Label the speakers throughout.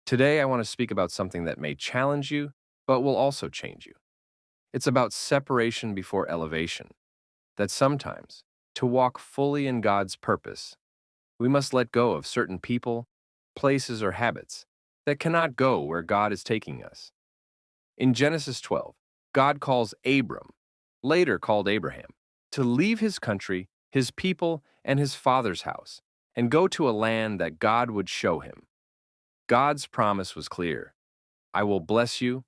Speaker 1: Today, I want to speak about something that may challenge you, but will also change you. It's about separation before elevation, that sometimes, to walk fully in God's purpose, we must let go of certain people, places, or habits that cannot go where God is taking us. In Genesis 12, God calls Abram, later called Abraham, to leave his country, his people, and his father's house, and go to a land that God would show him. God's promise was clear: I will bless you,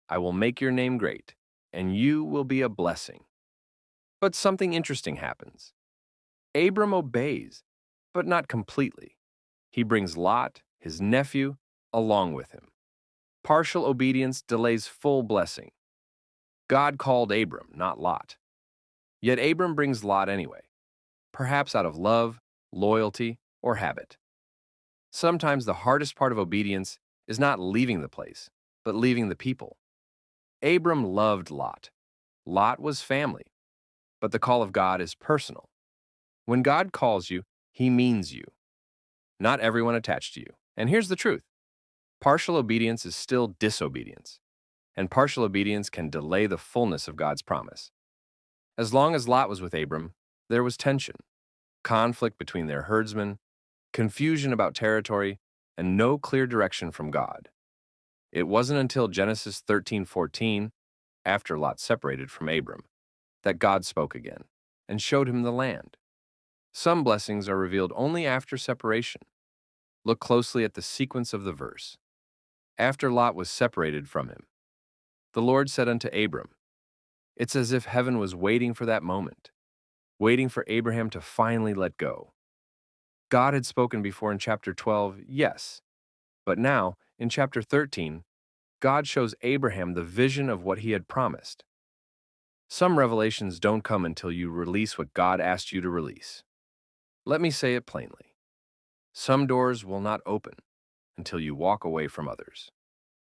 Speaker 1: I will make your name great, and you will be a blessing. But something interesting happens. Abram obeys, but not completely. He brings Lot, his nephew, along with him. Partial obedience delays full blessing. God called Abram, not Lot. Yet Abram brings Lot anyway, perhaps out of love, loyalty, or habit. Sometimes the hardest part of obedience is not leaving the place, but leaving the people. Abram loved Lot. Lot was family, but the call of God is personal. When God calls you, he means you, not everyone attached to you. And here's the truth: partial obedience is still disobedience, and partial obedience can delay the fullness of God's promise. As long as Lot was with Abram, there was tension, conflict between their herdsmen, confusion about territory, and no clear direction from God. It wasn't until Genesis 13:14, after Lot separated from Abram, that God spoke again and showed him the land. Some blessings are revealed only after separation. Look closely at the sequence of the verse. After Lot was separated from him, the Lord said unto Abram, it's as if heaven was waiting for that moment, waiting for Abraham to finally let go. God had spoken before in chapter 12, yes, but now, in chapter 13, God shows Abraham the vision of what he had promised. Some revelations don't come until you release what God asked you to release. Let me say it plainly. Some doors will not open until you walk away from others.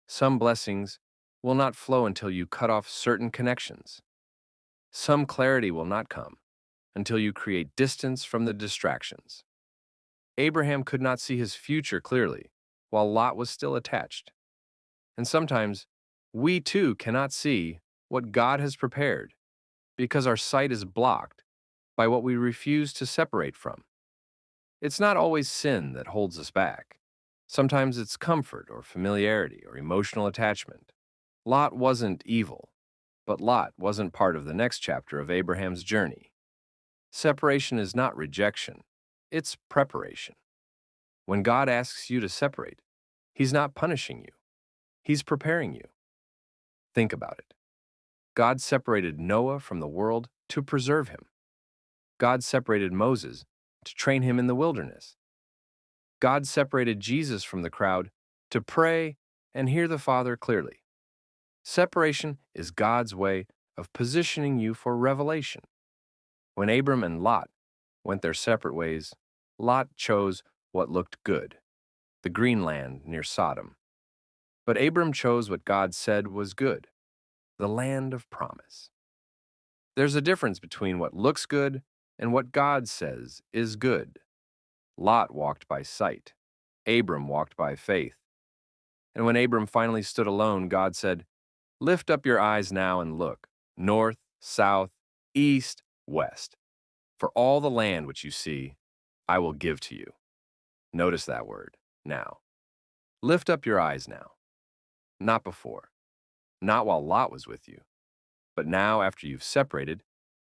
Speaker 1: Some blessings will not flow until you cut off certain connections. Some clarity will not come until you create distance from the distractions. Abraham could not see his future clearly, while Lot was still attached. And sometimes, we too cannot see what God has prepared because our sight is blocked by what we refuse to separate from. It's not always sin that holds us back. Sometimes it's comfort or familiarity or emotional attachment. Lot wasn't evil, but Lot wasn't part of the next chapter of Abraham's journey. Separation is not rejection, it's preparation. When God asks you to separate, he's not punishing you, he's preparing you. Think about it. God separated Noah from the world to preserve him. God separated Moses to train him in the wilderness. God separated Jesus from the crowd to pray and hear the Father clearly. Separation is God's way of positioning you for revelation. When Abram and Lot went their separate ways, Lot chose what looked good, the green land near Sodom. But Abram chose what God said was good, the land of promise. There's a difference between what looks good and what God says is good. Lot walked by sight. Abram walked by faith. And when Abram finally stood alone, God said, lift up your eyes now and look, north, south, east, west. For all the land which you see, I will give to you. Notice that word, now. Lift up your eyes now. Not before. Not while Lot was with you. But now, after you've separated,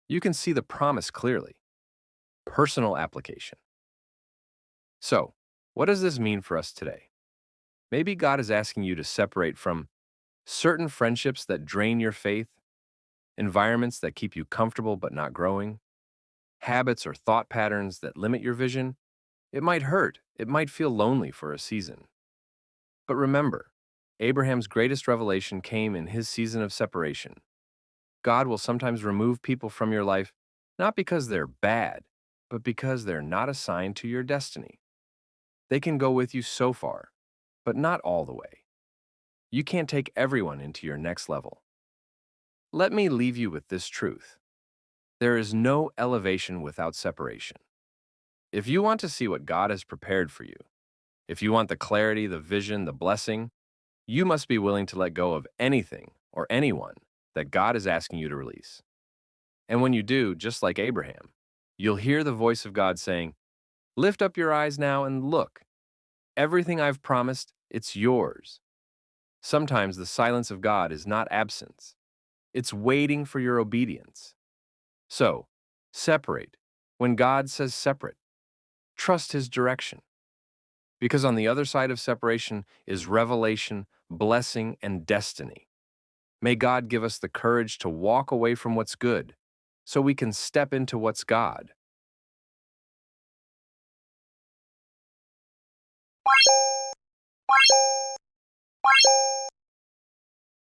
Speaker 1: you can see the promise clearly. Personal application. So, what does this mean for us today? Maybe God is asking you to separate from certain friendships that drain your faith, environments that keep you comfortable but not growing, habits or thought patterns that limit your vision. It might hurt, it might feel lonely for a season. But remember, Abraham's greatest revelation came in his season of separation. God will sometimes remove people from your life, not because they're bad, but because they're not assigned to your destiny. They can go with you so far, but not all the way. You can't take everyone into your next level. Let me leave you with this truth. There is no elevation without separation. If you want to see what God has prepared for you, If you want the clarity, the vision, the blessing, you must be willing to let go of anything or anyone that God is asking you to release. And when you do, just like Abraham, you'll hear the voice of God saying, "Lift up your eyes now and look. Everything I've promised, it's yours." Sometimes the silence of God is not absence, it's waiting for your obedience. So, separate. When God says separate, trust His direction. Because on the other side of separation is revelation, blessing, and destiny. May God give us the courage to walk away from what's good so we can step into what's God.